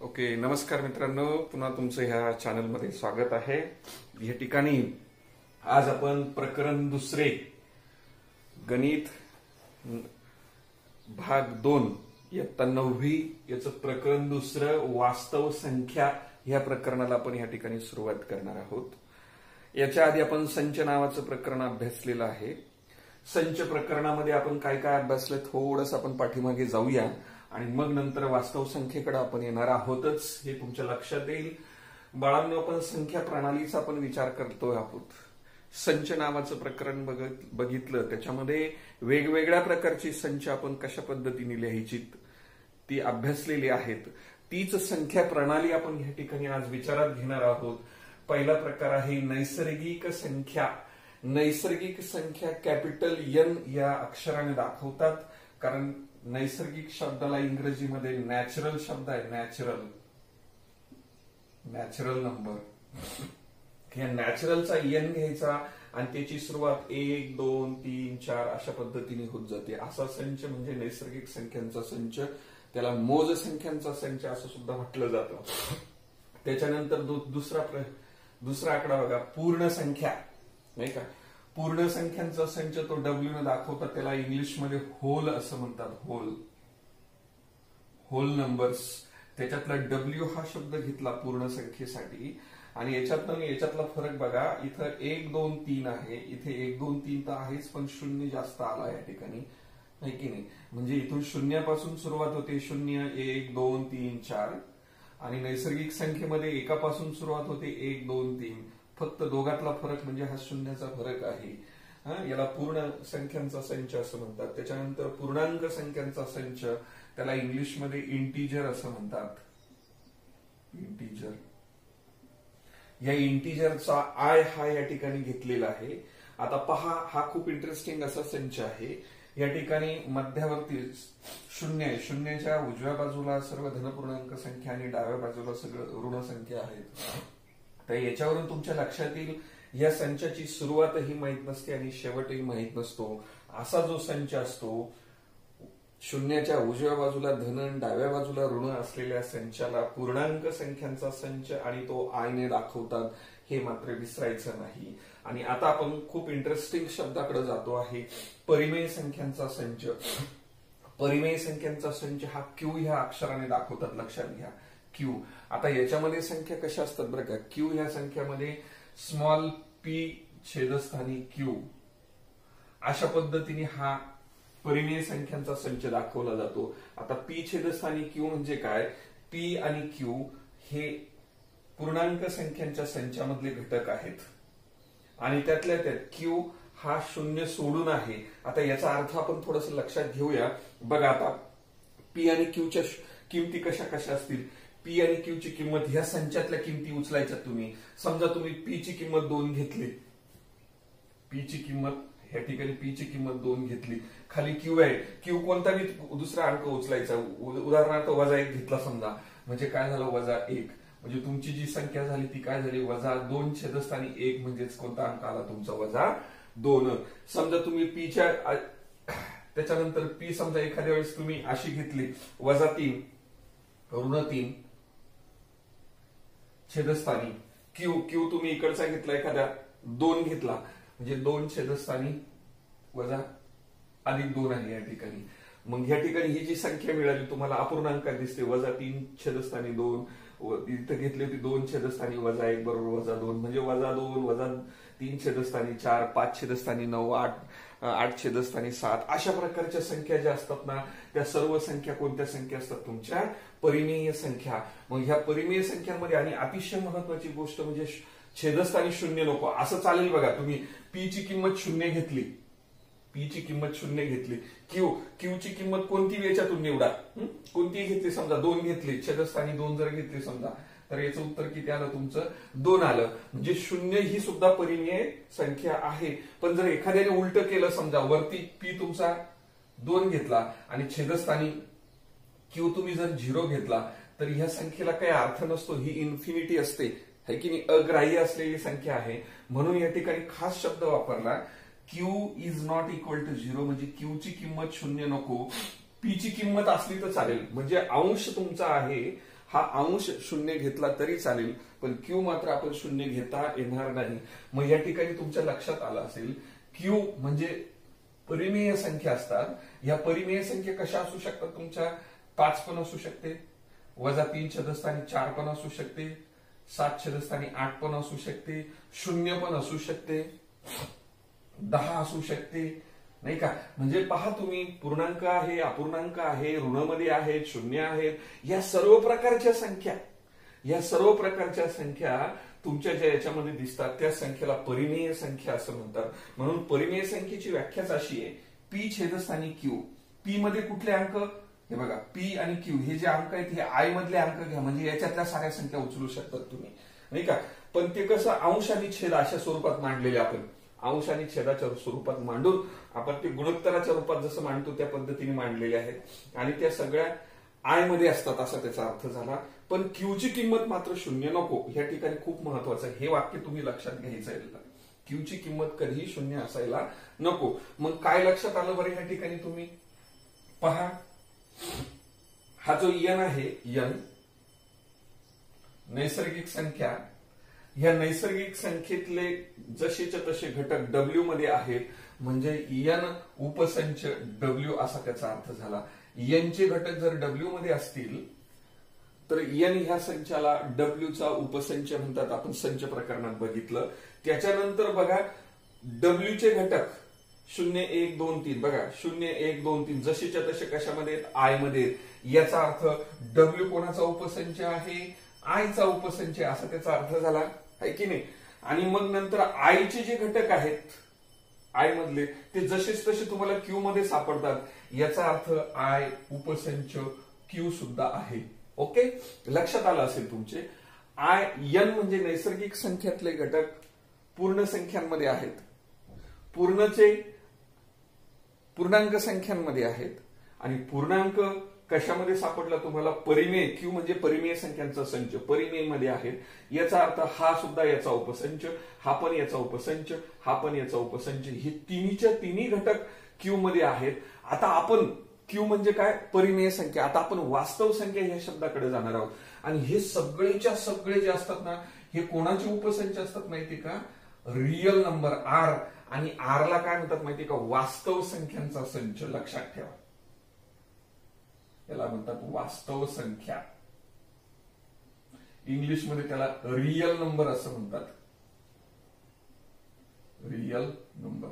Okay, नमस्कार मित्रांनो, पुन्हा तुमचं ह्या चॅनलमध्ये स्वागत आहे. या ठिकाणी आज आपण प्रकरण दुसरे गणित भाग 2 इयत्ता 9वी याचं प्रकरण दुसरं वास्तव संख्या या प्रकरणाला आपण या ठिकाणी सुरुवात करणार आहोत. याच्या आधी आपण संच नावाचं प्रकरण अभ्यासलेलं आहे. संच प्रकरणामध्ये आपण काय काय अभ्यासलं थोडंसं आपण पाठीमागे जाऊया आणि मग नंतर वास्तव संख्येकडे आपण येणार आहोतच, हे तुमच्या लक्षात येईल. बाळांनो, आपण संख्या प्रणालीचा आपण विचार करतोय आहोत. संच नावाचं प्रकरण बघितलं, त्याच्यामध्ये वेगवेगळ्या प्रकारची संच आपण कशा पद्धतीने लिहायची ती अभ्यासलेली आहेत. तीच संख्या प्रणाली आपण या ठिकाणी आज विचारात घेणार आहोत. पहिला प्रकार आहे नैसर्गिक संख्या. नैसर्गिक संख्या कॅपिटल एन या अक्षराने दाखवतात, कारण नैसर्गिक शब्दाला इंग्रजीमध्ये नॅचरल शब्द आहे. Natural number. या नॅचरलचा एन घ्यायचा आणि त्याची सुरुवात 1, 2, 3, 4 अशा पद्धतीने होत जाते. असा संच म्हणजे नैसर्गिक संख्यांचा संच. त्याला मोज संख्यांचा संच असं सुद्धा म्हटलं जातं. त्याच्यानंतर दुसरा आकडा बघा, पूर्ण संख्या, नाही का. पूर्ण संख्यांचा संच तो डब्ल्यू ने दाखवतात, त्याला इंग्लिशमध्ये होल असं म्हणतात. Hole numbers. त्याच्यातला डब्ल्यू हा शब्द घेतला पूर्ण संख्येसाठी. आणि याच्यातला फरक बघा, इथं 1, 2, 3 आहे, इथे 1, 2, 3 तर आहेच, पण शून्य जास्त आला या ठिकाणी, नाही की नाही. म्हणजे इथून शून्यापासून सुरुवात होते. 0, 1, 2, 3, 4. आणि नैसर्गिक संख्येमध्ये एकापासून सुरुवात होते 1, 2, 3. फक्त दोघातला फरक म्हणजे हा शून्याचा फरक आहे. याला पूर्ण संख्यांचा संच असं म्हणतात. त्याच्यानंतर पूर्णांक संख्यांचा संच, त्याला इंग्लिशमध्ये इंटिजर असं म्हणतात. इंटिजर. या इंटिजरचा आय हा या ठिकाणी घेतलेला आहे. आता पहा, हा खूप इंटरेस्टिंग असा संच आहे. या ठिकाणी मध्यावरती शून्य आहे. शून्याच्या उजव्या बाजूला सर्व धनपूर्णांक संख्या आणि डाव्या बाजूला सगळं ऋण संख्या आहेत. तर याच्यावरून तुमच्या लक्षात येईल, या संचाची सुरुवातही माहीत नसते आणि शेवटही माहीत नसतो. असा जो संच असतो, शून्याच्या उजव्या बाजूला धन डाव्या बाजूला ऋण असलेल्या संचाला पूर्णांक संख्यांचा संच आणि तो आयने दाखवतात. हे मात्र विसरायचं नाही. आणि आता आपण खूप इंटरेस्टिंग शब्दाकडे जातो आहे, परिमेय संख्यांचा संच. परिमेय संख्यांचा संच हा क्यू ह्या अक्षराने दाखवतात, लक्षात घ्या. क्यू. आता याच्यामध्ये संख्या कशा असतात बरं का. क्यू ह्या संख्यामध्ये स्मॉल पी छेदस्थानी क्यू अशा पद्धतीने हा परिमेय संख्यांचा संच दाखवला जातो. आता पी छेदस्थानी क्यू म्हणजे काय. पी आणि क्यू हे पूर्णांक संख्यांच्या संचामधले घटक आहेत आणि त्यातल्या त्यात क्यू हा शून्य सोडून आहे. आता याचा अर्थ आपण थोडस लक्षात घेऊया. बघा, आता पी आणि क्यूच्या किमती कशा कशा असतील. पी आणि क्यू ची किंमत ह्या संचातल्या किमती उचलायच्या तुम्ही. समजा तुम्ही पी ची किंमत 2 घेतली. पी ची किंमत ह्या ठिकाणी पी ची किंमत 2 घेतली. खाली क्यू आहे. क्यू कोणता बी दुसरा अंक उचलायचा. उदाहरणार्थ -1 घेतला समजा, म्हणजे काय झालं -1. म्हणजे तुमची जी संख्या झाली ती काय झाली, -2 छेदस्थानी 1. म्हणजेच कोणता अंक आला तुमचा -2. समजा तुम्ही पीच्या त्याच्यानंतर पी समजा एखाद्या वेळेस तुम्ही अशी घेतली -3 -3 छेदस्थानी क्यू. क्यू तुम्ही इकडचा घेतला एखाद्या 2 घेतला, म्हणजे 2 छेदस्थानी -2 आहे या ठिकाणी. मग या ठिकाणी ही जी संख्या मिळाली तुम्हाला अपूर्णांकात दिसते, -3 छेदस्थानी 2. इथं घेतली होती 2 छेदस्थानी -1 बरोबर -2, म्हणजे -2 -3 छेदस्थानी 4, 5 छेदस्थानी 9, 8 छेदस्थानी 7. अशा प्रकारच्या संख्या ज्या असतात ना, त्या सर्व संख्या कोणत्या संख्या असतात, तुमच्या परिमेय संख्या. मग ह्या परिमेय संख्यांमध्ये आणि अतिशय महत्वाची गोष्ट म्हणजे छेदस्थानी शून्य नको. असं चालेल बघा, तुम्ही पी ची किंमत 0 घेतली. पी ची किंमत 0 घेतली. क्यू ची किंमत कोणती याच्यातून निवडा. कोणती घेतली, समजा 2 घेतली. छेदस्थानी 2 जर घेतली समजा, तर याचं उत्तर किती आलं तुमचं, 2 आलं. म्हणजे 0 ही सुद्धा परिमेय संख्या आहे. पण जर एखाद्याने उलट केलं, समजा वरती पी तुमचा 2 घेतला आणि छेदस्थानी क्यू तुम्ही जर 0 घेतला, तर ह्या संख्येला काही अर्थ नसतो. ही इन्फिनिटी असते, है की नाही, अग्राह्य असलेली संख्या आहे. म्हणून या ठिकाणी खास शब्द वापरला, Q is not equal to 0. म्हणजे क्यू ची किंमत 0 नको. पी ची किंमत असली तर चालेल. म्हणजे अंश तुमचा आहे हा अंश शून्य घेतला तरी चालेल, पण क्यू मात्र आपण शून्य घेता येणार नाही. मग या ठिकाणी तुमच्या लक्षात आलं असेल क्यू म्हणजे परिमेय संख्या असतात. या परिमेय संख्या कशा असू शकतात तुमच्या? 5 पण असू शकते, -3 छेदस्थानी 4 पण असू शकते, 7 छेदस्थानी 8 पण असू शकते, 0 पण असू शकते, 10 असू शकते, नाही का? म्हणजे पहा तुम्ही, पूर्णांक आहे, अपूर्णांक आहे, ऋणमध्ये आहेत, शून्य आहेत, या सर्व प्रकारच्या संख्या तुमच्या ज्या याच्यामध्ये दिसतात त्या संख्येला परिमेय संख्या असं म्हणतात. म्हणून परिमेय संख्येची व्याख्याच अशी आहे, पी छेदस्थानी क्यू. पी मध्ये कुठले अंक? हे बघा, पी आणि क्यू हे जे अंक आहेत हे आय मधले अंक घ्या, म्हणजे याच्यातल्या साऱ्या संख्या उचलू शकतात तुम्ही, नाही का? पण ते कसं अंश आणि छेद अशा स्वरूपात मांडलेले, आपण अंश आणि छेदाच्या स्वरूपात मांडून आपण ते गुणोत्तराच्या रूपात जसं मांडतो त्या पद्धतीने मांडलेले आहेत आणि त्या सगळ्या आय मध्ये असतात असा त्याचा अर्थ झाला. पण क्यूची किंमत मात्र शून्य नको. या ठिकाणी खूप महत्वाचं हे वाक्य तुम्ही लक्षात घ्यायचं आहे. क्यूची किंमत कधीही शून्य असायला नको. मग काय लक्षात आलं बरं या ठिकाणी? तुम्ही पहा, हा जो एन आहे, एन नैसर्गिक संख्या, ह्या नैसर्गिक संख्येतले जसेच्या तसे घटक डब्ल्यू मध्ये आहेत, म्हणजे एन उपसंच डब्ल्यू असा त्याचा अर्थ झाला. एनचे घटक जर डब्ल्यू मध्ये असतील तर एन ह्या संचाला डब्ल्यूचा उपसंच म्हणतात. आपण संच प्रकरणात बघितलं. त्याच्यानंतर बघा, डब्ल्यूचे घटक 0, 1, 2, 3 बघा, 0, 1, 2, 3 जसेच्या तसे कशामध्ये? आय मध्ये. याचा अर्थ डब्ल्यू कोणाचा उपसंच आहे? आयचा उपसंच असा त्याचा अर्थ झाला, आहे की नाही? आणि मग नंतर आयचे जे घटक आहेत आय मधले ते जसेच तसे तुम्हाला क्यू मध्ये सापडतात. याचा अर्थ आय उपसंच क्यू सुद्धा आहे. ओके, लक्षात आलं असेल तुमचे. आय एन म्हणजे नैसर्गिक संख्यातले घटक पूर्ण संख्यांमध्ये आहेत, पूर्णांक संख्यांमध्ये आहेत. आणि पूर्णांक कशामध्ये सापडला तुम्हाला? परिमेय. क्यू म्हणजे परिमेय संख्यांचा संच, परिमेय मध्ये आहेत. याचा अर्थ हा सुद्धा याचा उपसंच, हा पण याचा उपसंच, हा पण याचा उपसंच, हे तिन्हीच्या तिन्ही घटक क्यू मध्ये आहेत. आता आपण क्यू म्हणजे काय? परिमेय संख्या. आता आपण वास्तव संख्या या शब्दाकडे जाणार आहोत. आणि हे सगळेच्या सगळे जे असतात ना, हे कोणाचे उपसंच असतात माहिती का? Real number R. आणि आर ला काय म्हणतात माहिती का? वास्तव संख्यांचा संच. लक्षात ठेवा, याला म्हणतात वास्तव संख्या. इंग्लिशमध्ये त्याला रियल नंबर असं म्हणतात. Real number.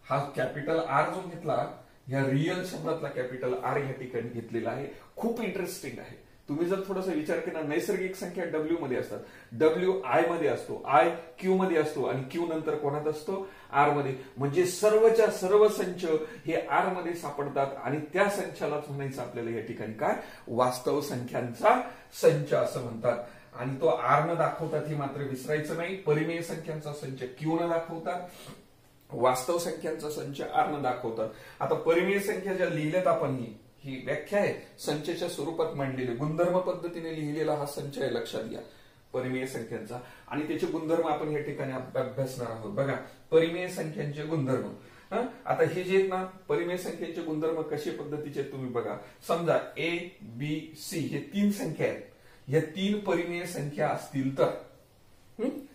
हा कॅपिटल आर जो घेतला, या रियल शब्दातला कॅपिटल आर या ठिकाणी घेतलेला आहे. खूप इंटरेस्टिंग आहे. तुम्ही जर थोडासा विचार केला, नैसर्गिक संख्या डब्ल्यू मध्ये असतात, डब्ल्यू आय मध्ये असतो, आय क्यू मध्ये असतो आणि क्यू नंतर कोणात असतो? आर मध्ये. म्हणजे सर्वच्या सर्व संच हे आर मध्ये सापडतात आणि त्या संचालाच म्हणायचं आपल्याला या ठिकाणी काय? वास्तव संख्यांचा संच असं म्हणतात. आणि तो आर न दाखवतात हे मात्र विसरायचं नाही. परिमेय संख्यांचा संच क्यू न दाखवतात, वास्तव संख्यांचा संच आर न दाखवतात. आता परिमेय संख्या ज्या लिहिल्यात आपण, ही व्याख्या आहे, संचच्या स्वरूपात मांडलेली, गुणधर्म पद्धतीने लिहिलेला हा संच आहे. लक्षात घ्या परिमेय संख्यांचा. आणि त्याचे गुणधर्म आपण या ठिकाणी अभ्यासणार आहोत. बघा, परिमेय संख्यांचे गुणधर्म. आता हे जे आहेत ना, परिमेय संख्यांचे गुणधर्म कशा पद्धतीचे तुम्ही बघा. समजा ए, बी, सी हे 3 संख्या आहेत. या 3 परिमेय संख्या असतील तर,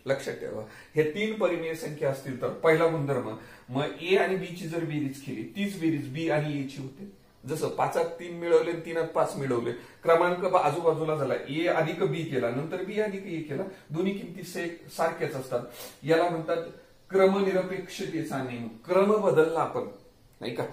लक्षात ठेवा, हे 3 परिमेय संख्या असतील तर पहिला गुणधर्म, मग ए आणि बी ची जर बेरीज केली, तीच बेरीज बी आणि ए ची होते. जसं 5त 3 मिळवले, 3त 5 मिळवले, क्रमांक आजूबाजूला झाला, ए अधिक बी केला, नंतर बी अधिक ए केला, दोन्ही किमती सारख्याच असतात. याला म्हणतात क्रमनिरपेक्षतेचा नियम. क्रम बदलला आपण, नाही का?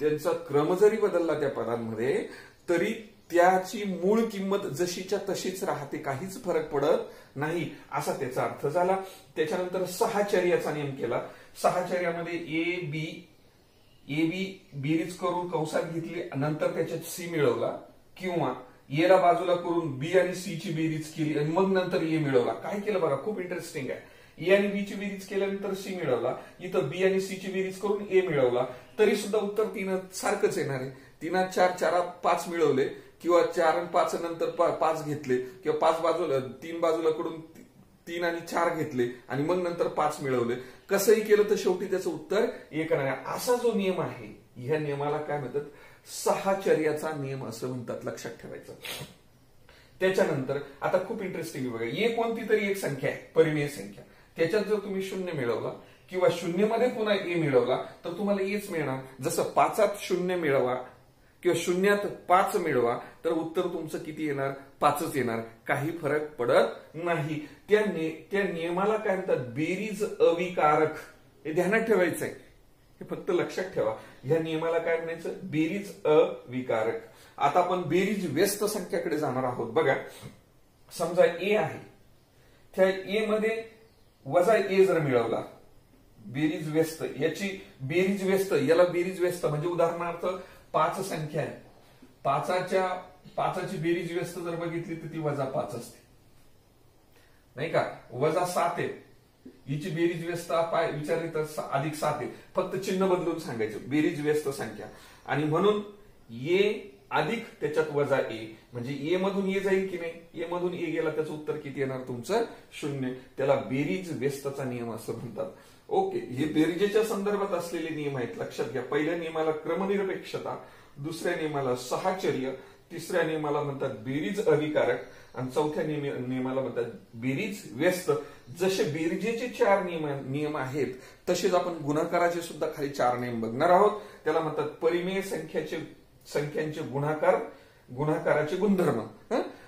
त्यांचा क्रम जरी बदलला त्या पदांमध्ये तरी त्याची मूळ किंमत जशीच्या तशीच राहते, काहीच फरक पडत नाही असा त्याचा अर्थ झाला. त्याच्यानंतर सहाचर्याचा नियम केला. सहाचर्यामध्ये ए बी बेरीज करून कंसात घेतली, नंतर त्याच्यात सी मिळवला, किंवा ए ला बाजूला करून बी आणि सी ची बेरीज केली आणि मग नंतर ए मिळवला. काय केलं बघा, खूप इंटरेस्टिंग आहे. ए आणि बी ची बेरीज केल्यानंतर सी मिळवला, इथं बी आणि सी ची बेरीज करून ए मिळवला, तरी सुद्धा उत्तर 3 सारखंच येणार आहे. 3 4 4 5 मिळवले, किंवा 4 आणि 5 नंतर 5 घेतले, किंवा 5 बाजूला 3 बाजूला कडून 3 आणि 4 घेतले आणि मग नंतर 5 मिळवले. कसंही केलं तर शेवटी त्याचं उत्तर 1 आहे. असा जो नियम आहे, ह्या नियमाला काय म्हणतात? सहाचर्याचा नियम असं म्हणतात. लक्षात ठेवायचं. त्याच्यानंतर आता खूप इंटरेस्टिंग बघा, ए कोणती तरी एक संख्या आहे, परिमेय संख्या, त्याच्यात जर तुम्ही शून्य मिळवला किंवा शून्यमध्ये पुन्हा ए मिळवला तर तुम्हाला एच मिळणार. जसं 5त शून्य मिळवा किंवा शून्यात 5 मिळवा तर उत्तर तुमचं किती येणार, 5च येणार, काही फरक पडत नाही. त्या नियमाला काय म्हणतात, बेरीज अविकारक. हे ध्यानात ठेवायचं आहे, हे फक्त लक्षात ठेवा. या नियमाला काय म्हणायचं, बेरीज अविकारक. आता आपण बेरीज व्यस्त संख्याकडे जाणार आहोत. बघा, समजा ए आहे, त्या ए मध्ये वजा ए जर मिळवला, बेरीज व्यस्त, याची बेरीज व्यस्त, याला बेरीज व्यस्त म्हणजे उदाहरणार्थ 5 संख्या आहे, पाचाची बेरीज व्यस्त जर बघितली तर ती -5 असते, नाही का. -7 आहे, हिची बेरीज व्यस्त विचारली तर +7 आहे, फक्त चिन्ह बदलून सांगायचं, बेरीज व्यस्त संख्या. आणि म्हणून ए अधिक त्याच्यात वजा ए, म्हणजे ए मधून ए जाईल की नाही, ए मधून ए गेला त्याचं उत्तर किती येणार तुमचं, 0. त्याला बेरीज व्यस्तचा नियम असं म्हणतात. ओके, हे बेरीजेच्या संदर्भात असलेले नियम आहेत, लक्षात घ्या. पहिल्या नियमाला क्रमनिरपेक्षता, दुसऱ्या नियमाला साहचर्य, तिसऱ्या नियमाला म्हणतात बेरीज अविकारक आणि चौथ्या नियमाला म्हणतात बेरीज व्यस्त. जसे बेरजेचे 4 नियम आहेत तसेच आपण गुणाकाराचे सुद्धा खाली 4 नियम बघणार आहोत. त्याला म्हणतात परिमेय संख्यांचे गुणाकाराचे गुणधर्म.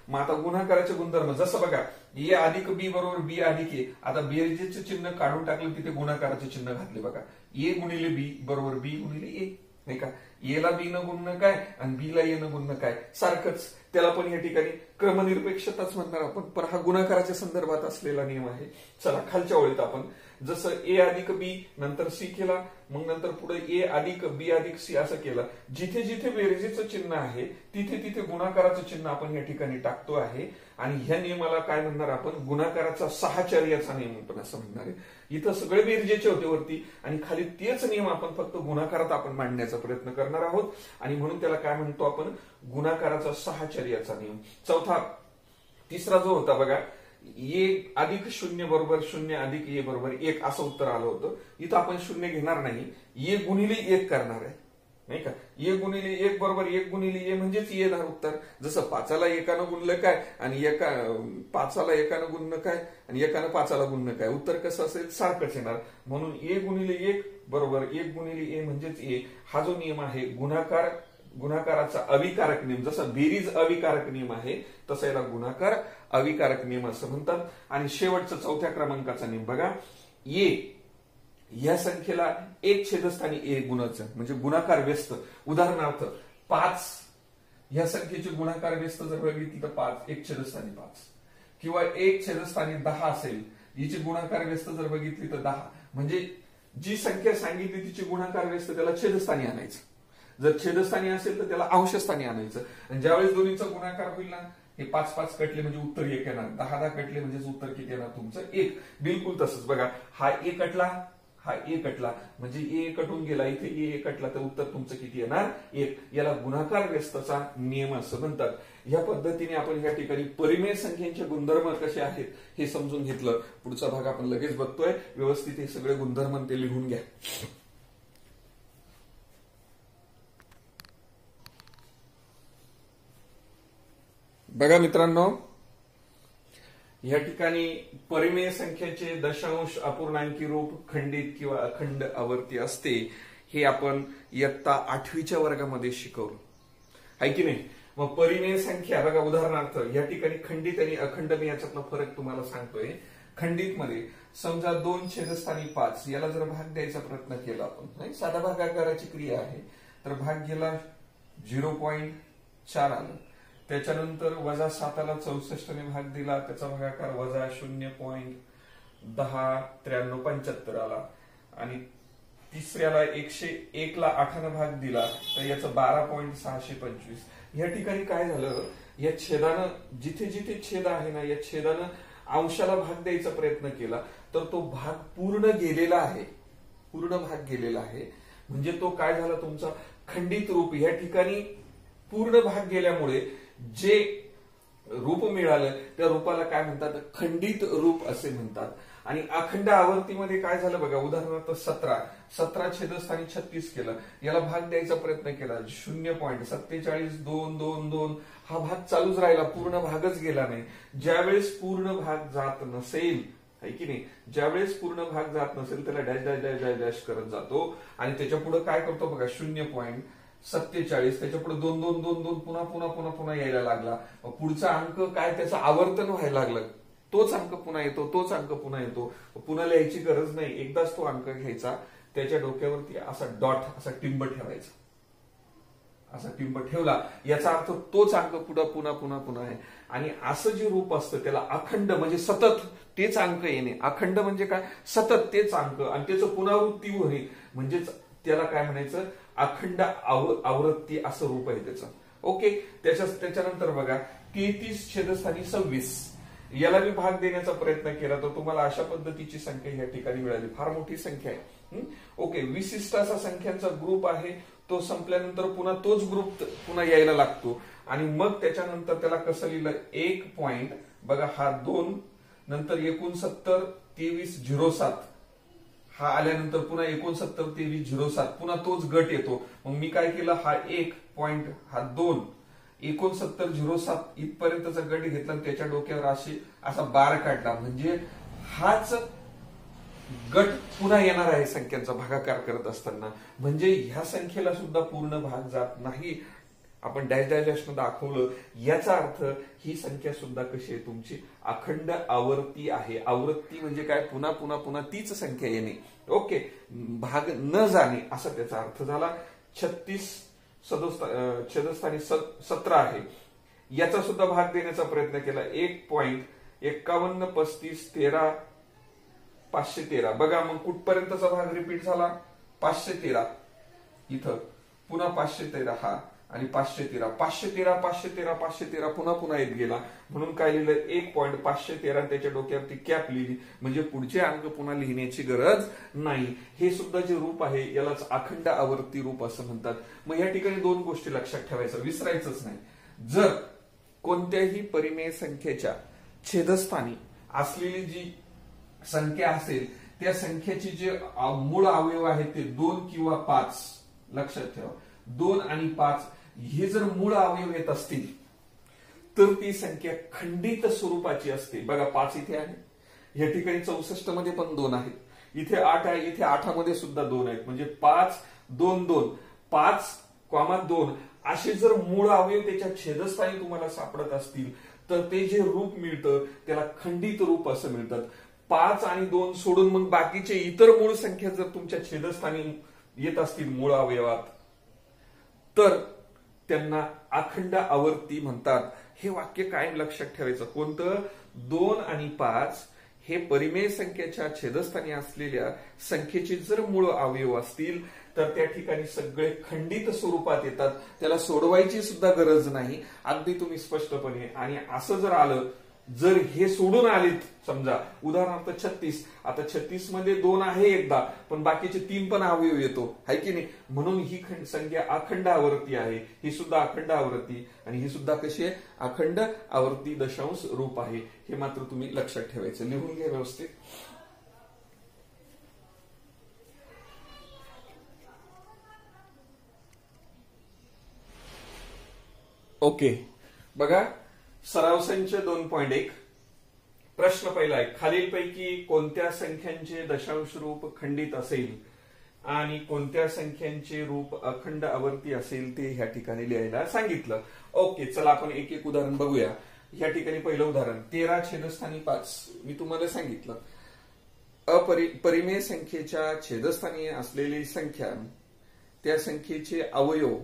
मग आता गुणाकाराचे गुणधर्म जसं बघा, ए अधिक बी बरोबर बी अधिक ए. आता बेरजेचे चिन्ह काढून टाकलं, तिथे गुणाकाराचे चिन्ह घातले. बघा, ए गुणिले बी बरोबर बी गुणिले ए, नाही का. एला बी न गुणणं काय आणि बी ला ए न गुणणं काय, सारखंच. त्याला पण या ठिकाणी क्रमनिरपेक्षताच म्हणणार आपण, पण हा गुणाकाराच्या संदर्भात असलेला नियम आहे. चला खालच्या ओळीत आपण जसं ए अधिक बी नंतर सी केला, मग नंतर पुढे ए अधिक बी अधिक सी असं केलं. जिथे जिथे बेरजेचं चिन्ह आहे तिथे तिथे गुणाकाराचं चिन्ह आपण या ठिकाणी टाकतो आहे. आणि ह्या नियमाला काय म्हणणार आपण, गुणाकाराचा साहचर्याचा नियम पण असं म्हणणार आहे. इथं सगळे बेरजेचे होते वरती आणि खाली तेच नियम आपण फक्त गुणाकारात आपण मांडण्याचा प्रयत्न करणार आहोत. आणि म्हणून त्याला काय म्हणतो आपण, गुणाकाराचा साहचर्याचा नियम. तिसरा जो होता बघा, ए अधिक 0 बरोबर 0 अधिक ए बरोबर 1 असं उत्तर आलं होतं. इथं आपण 0 घेणार नाही, ए गुणिले 1 करणार आहे, नाही का. ए गुणिले 1 बरोबर 1 गुणिले ए म्हणजेच येणार उत्तर. जसं 5ला 1 गुणलं काय आणि 5ला 1 गुणणं काय आणि 1 5ला गुणणं काय, उत्तर कसं असेल, सारखंच येणार. म्हणून ए गुणिले 1 बरोबर 1 गुणिले ए म्हणजेच ए. हा जो नियम आहे गुणाकाराचा अविकारक नियम, जसा बेरीज अविकारक नियम आहे तसं याला गुणाकार अविकारक नियम असं म्हणतात. आणि शेवटचा 4थ्या क्रमांकाचा नियम बघा, ए या संख्येला 1 छेदस्थानी ए गुणाचं म्हणजे गुणाकार व्यस्त. उदाहरणार्थ 5 या संख्येची गुणाकार व्यस्त जर बघितली तर 5 1 छेदस्थानी 5 किंवा 1 छेदस्थानी 10 असेल, हिची गुणाकार व्यस्त जर बघितली तर 10. म्हणजे जी संख्या सांगितली तिची गुणाकार व्यस्त त्याला छेदस्थानी आणायचं. जर छेदस्थानी असेल तर त्याला अंशस्थानी आणायचं. आणि ज्यावेळेस दोन्हीचा गुणाकार होईल ना, हे 5 5 कटले म्हणजे उत्तर 1 येणार, 10 10 कटले म्हणजे उत्तर किती येणार तुमचं 1. बिलकुल तसंच बघा, हा ए कटला, हा ए कटला म्हणजे ए कटून गेला, इथे ए कटला तर उत्तर तुमचं किती येणार 1. याला गुणाकार व्यस्तचा नियम असं म्हणतात. या पद्धतीने आपण या ठिकाणी परिमेय संख्यांचे गुणधर्म कसे आहेत हे समजून घेतलं. पुढचा भाग आपण लगेच बघतोय, व्यवस्थित हे सगळे गुणधर्म ते लिहून घ्या. बघा मित्रांनो, या ठिकाणी परिमेय संख्येचे दशांश, अपूर्णांकी रूप, खंडित किंवा अखंड आवर्ती असते हे आपण इयत्ता 8वीच्या वर्गामध्ये शिकवलं आहे की नाही. मग परिमेय संख्या बघा, उदाहरणार्थ या ठिकाणी खंडित आणि अखंड मी याच्यातला फरक तुम्हाला सांगतोय. खंडित मध्ये समजा 2 छेदस्थानी 5 याला जर भाग द्यायचा प्रयत्न केला आपण, साधा भागाकाराची क्रिया आहे, तर भाग गेला 0.4 आलं. त्याच्यानंतर -7ला 64ने भाग दिला, त्याचा भागाकार -0.109375 आला. आणि तिसऱ्याला 101ला 8ने भाग दिला तर याचा 12.625. या ठिकाणी काय झालं, या छेदानं जिथे जिथे छेद आहे ना, या छेदानं अंशाला भाग द्यायचा प्रयत्न केला तर तो भाग पूर्ण गेलेला आहे, पूर्ण भाग गेलेला आहे. म्हणजे तो काय झाला तुमचा खंडित रूप. या ठिकाणी पूर्ण भाग गेल्यामुळे जे रूप मिळालं त्या रूपाला काय म्हणतात, खंडित रूप असे म्हणतात. आणि अखंड आवर्तीमध्ये काय झालं बघा, उदाहरणार्थ 17 छेदस्थानी 36 केलं, याला भाग द्यायचा प्रयत्न केला, 0.472222 हा भाग चालूच राहिला, पूर्ण भागच गेला नाही. ज्यावेळेस पूर्ण भाग जात नसेल, है की नाही, ज्यावेळेस पूर्ण भाग जात नसेल त्याला dash dash dash dash dash करत जातो आणि त्याच्या पुढे काय करतो बघा, 0.47, त्याच्या पुढे 2 2 2 2 पुन्हा पुन्हा पुन्हा पुन्हा यायला लागला. पुढचा अंक काय त्याचं आवर्तन व्हायला लागलं, तोच अंक पुन्हा येतो, तोच अंक पुन्हा येतो, पुन्हा लिहायची गरज नाही, एकदाच तो अंक घ्यायचा, त्याच्या डोक्यावरती असा डॉट, असा टिंब ठेवायचा, असा टिंब ठेवला याचा अर्थ तोच अंक पुढे पुन्हा पुन्हा पुन्हा आहे. आणि असं जे रूप असतं त्याला अखंड म्हणजे सतत तेच अंक येणे, अखंड म्हणजे काय, सतत तेच अंक आणि त्याचं पुनरावृत्ती होणे, म्हणजेच त्याला काय म्हणायचं, अखंड आवृत्ती असं रूप आहे त्याचं. ओके, त्याच्यानंतर बघा 33 छेदस्थानी 26, याला मी भाग देण्याचा प्रयत्न केला तर तुम्हाला अशा पद्धतीची संख्या या ठिकाणी मिळाली, फार मोठी संख्या आहे. ओके, विशिष्ट असा संख्यांचा ग्रुप आहे, तो संपल्यानंतर पुन्हा तोच ग्रुप पुन्हा यायला लागतो आणि मग त्याच्यानंतर त्याला कसं लिहिलं, 1 पॉइंट बघा, हा 2 नंतर 69 23 07 हा आल्यानंतर पुन्हा 69 23 07 पुन्हा तोच गट येतो. मग मी काय केलं, हा 1 पॉइंट हा 2 69 07 इथपर्यंतचा गट घेतला आणि त्याच्या डोक्यावर असा बार काढला, म्हणजे हाच गट पुन्हा येणार आहे संख्यांचा भागाकार करत असताना. म्हणजे ह्या संख्येला सुद्धा पूर्ण भाग जात नाही, आपण डॅश डॅश डॅश न दाखवलं, याचा अर्थ ही संख्या सुद्धा कशी आहे, तुमची अखंड आवर्ती आहे. आवृत्ती म्हणजे काय, पुन्हा पुन्हा पुन्हा तीच संख्या येणे. ओके, भाग न जाणे असा त्याचा अर्थ झाला. 36 छेदस्थानी 17 आहे, याचा सुद्धा भाग देण्याचा प्रयत्न केला, 1.51 35 13 513 बघा, मग कुठपर्यंतचा भाग रिपीट झाला, 513 इथं, पुन्हा 513 हा आणि 513 513 513 513 पुन्हा पुन्हा येत गेला, म्हणून काय लिहिलं, 1.513 त्याच्या डोक्यावरती कॅप लिहिली, म्हणजे पुढचे अंक पुन्हा लिहिण्याची गरज नाही. हे सुद्धा जे रूप आहे यालाच अखंड आवर्ती रूप असं म्हणतात. मग या ठिकाणी 2 गोष्टी लक्षात ठेवायचं, विसरायचंच नाही. जर कोणत्याही परिमेय संख्येच्या छेदस्थानी असलेली जी संख्या असेल त्या संख्येचे जे मूळ अवयव आहेत ते 2 किंवा 5, लक्षात ठेवा, 2 आणि 5 हे जर मूळ अवयव येत असतील तर ती संख्या खंडित स्वरूपाची असते. बघा 5 इथे आहे, या ठिकाणी 64 मध्ये पण 2 आहेत, इथे 8 आहे, इथे 8 मध्ये सुद्धा 2 आहेत, म्हणजे 5 2 2 5,2 असे जर मूळ अवयव त्याच्या छेदस्थानी तुम्हाला सापडत असतील तर ते जे रूप मिळतं त्याला खंडित रूप असं मिळतात. 5 आणि 2 सोडून मग बाकीचे इतर मूळ संख्या जर तुमच्या छेदस्थानी येत असतील मूळ अवयवात तर त्यांना अखंड आवर्ती म्हणतात. हे वाक्य कायम लक्षात ठेवायचं. कोणतं? 2 आणि 5 हे परिमेय संख्येच्या छेदस्थानी असलेल्या संख्येचे जर मूळ अवयव असतील तर त्या ठिकाणी सगळे खंडित स्वरूपात येतात, त्याला सोडवायची सुद्धा गरज नाही, अगदी तुम्ही स्पष्टपणे. आणि असं जर आलं, जर हे सोडून आलेत, समजा उदाहरणार्थ 36, आता 36 मध्ये 2 आहे एकदा, पण बाकीचे 3 पण अवयव येतो, है की नाही, म्हणून ही संख्या अखंड आवर्ती आहे. ही सुद्धा अखंड आवर्ती आणि ही सुद्धा कशी आहे, अखंड आवर्ती दशांश रूप आहे. हे मात्र तुम्ही लक्षात ठेवायचं, लिहून घ्या व्यवस्थित. ओके, बघा सराव संच 2.1 प्रश्न पहिला आहे, खालीलपैकी कोणत्या संख्यांचे दशांश रूप खंडित असेल आणि कोणत्या संख्यांचे रूप अखंड आवर्ती असेल ते ह्या ठिकाणी लिहायला सांगितलं. ओके, चला आपण एक एक उदाहरण बघूया. ह्या ठिकाणी पहिलं उदाहरण 13 छेदस्थानी 5. मी तुम्हाला सांगितलं परिमेय संख्येच्या छेदस्थानी असलेली संख्या, त्या संख्येचे अवयव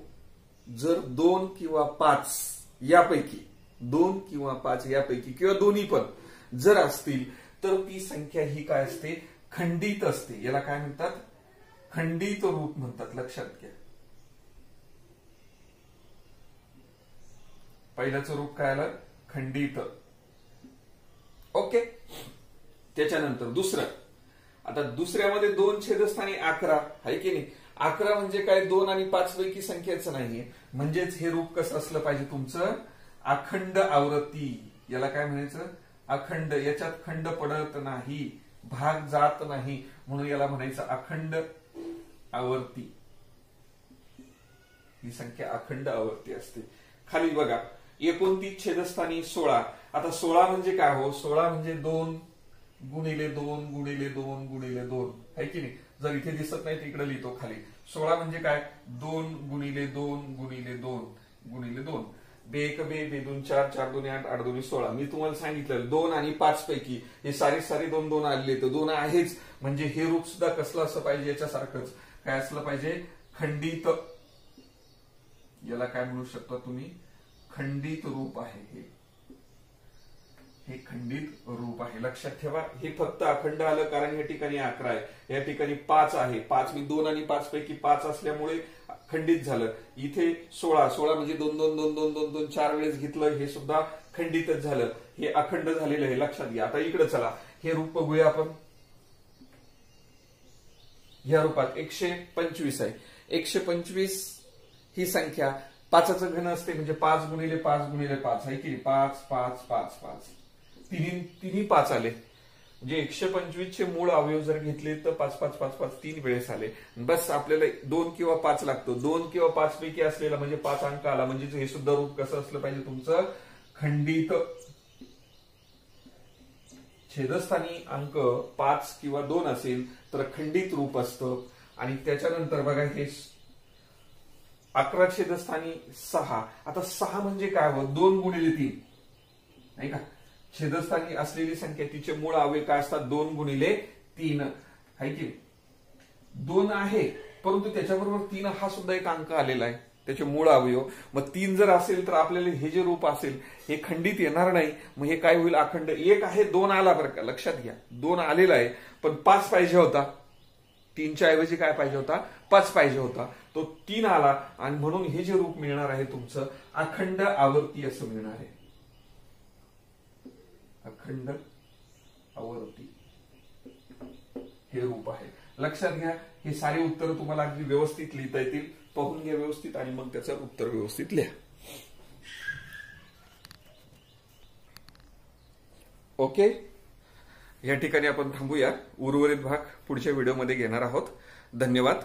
जर 2 किंवा 5 यापैकी, 2 किंवा 5 यापैकी किंवा दोन्ही पण जर असतील तर ती संख्या ही काय असते, खंडित असते. याला काय म्हणतात, खंडित रूप म्हणतात. लक्षात घ्या, पहिल्याचं रूप काय आलं, खंडित. ओके, त्याच्यानंतर दुसरं, आता दुसऱ्यामध्ये 2 छेदस्थानी 11 आहे की नाही. 11 म्हणजे काय, 2 आणि 5 पैकी संख्याच नाहीये, म्हणजेच हे रूप कसं असलं पाहिजे तुमचं, अखंड आवृत्ती, याला काय म्हणायचं? अखंड. याच्यात खंड पडत नाही, भाग जात नाही, म्हणून याला म्हणायचं अखंड आवर्ती. ही संख्या अखंड आवर्ती असते. खाली बघा 29 छेदस्थानी 16. आता 16 म्हणजे काय हो? 16 म्हणजे 2 गुणिले 2 गुणिले 2 गुणिले 2 आहे की नाही? जर इथे दिसत नाही तर इकडे लिहितो खाली. 16 म्हणजे काय? 2 गुणिले 2 गुणिले 2 गुणिले 2. बे एक बे, बे दोन 4, 4 दोन्ही 8, 8 दोन्ही 16. मी तुम्हाला सांगितलं 2 आणि 5 पैकी हे सारी 2 2 आले तर 2 आहेच, म्हणजे हे रूप सुद्धा कसलं असं पाहिजे? याच्यासारखंच. काय असलं पाहिजे? खंडित. याला काय म्हणू शकता तुम्ही? खंडित रूप आहे. हे खंडित रूप आहे. लक्षात ठेवा. हे फक्त अखंड आलं कारण या ठिकाणी 11 आहे, या ठिकाणी 5 आहे. 5 मी 2 आणि 5 पैकी 5 असल्यामुळे खंडित झालं. इथे 16 म्हणजे 2 2 2 2 2 2 4 वेळेस घेतलं, हे सुद्धा खंडितच झालं. हे अखंड झालेलं आहे. लक्षात घ्या. आता इकडे चला, हे रूप बघूया आपण. या रूपात 125 आहे. 125 ही संख्या 5चं घन असते, म्हणजे 5 गुणिले 5 गुणिले 5 आहे की 5 5 5 5. तिन्ही 5 आले, म्हणजे 125 चे मूळ अवयव जर घेतले तर 5 5 5 5 3 वेळेस आले. बस आपल्याला 2 किंवा 5 लागतो. 2 किंवा 5 पैकी असलेला म्हणजे 5 अंक आला, म्हणजे हे सुद्धा रूप कसं असलं पाहिजे तुमचं? खंडित. छेदस्थानी अंक 5 किंवा 2 असेल तर खंडित रूप असतं. आणि त्याच्यानंतर बघा हे 11 छेदस्थानी 6. आता 6 म्हणजे काय हो? 2 गुणिले 3 नाही का? छेदस्थानी असलेली संख्या तिचे मूळ अवयव काय असतात? 2 गुणिले 3 आहे की 2 आहे, परंतु त्याच्याबरोबर 3 हा सुद्धा एक अंक आलेला आहे, त्याचे मूळ अवयव. मग 3 जर असेल तर आपल्याला हे जे रूप असेल हे खंडित येणार नाही. मग हे काय होईल? अखंड. 1 आहे, 2 आला बरं का, लक्षात घ्या. 2 आलेला आहे, पण 5 पाहिजे होता. 3च्या ऐवजी काय पाहिजे होता? 5 पाहिजे होता. तो 3 आला, आणि म्हणून हे जे रूप मिळणार आहे तुमचं अखंड आवर्ती असं मिळणार आहे. अखंड आवर्ती हे रूप आहे. लक्षात घ्या. हे सारे उत्तर तुम्हाला अगदी व्यवस्थित लिहिता येतील. पाहून घ्या व्यवस्थित आणि मग त्याचं उत्तर व्यवस्थित लिहा. ओके. या ठिकाणी आपण थांबूया. उर्वरित भाग पुढच्या व्हिडिओमध्ये घेणार आहोत. धन्यवाद.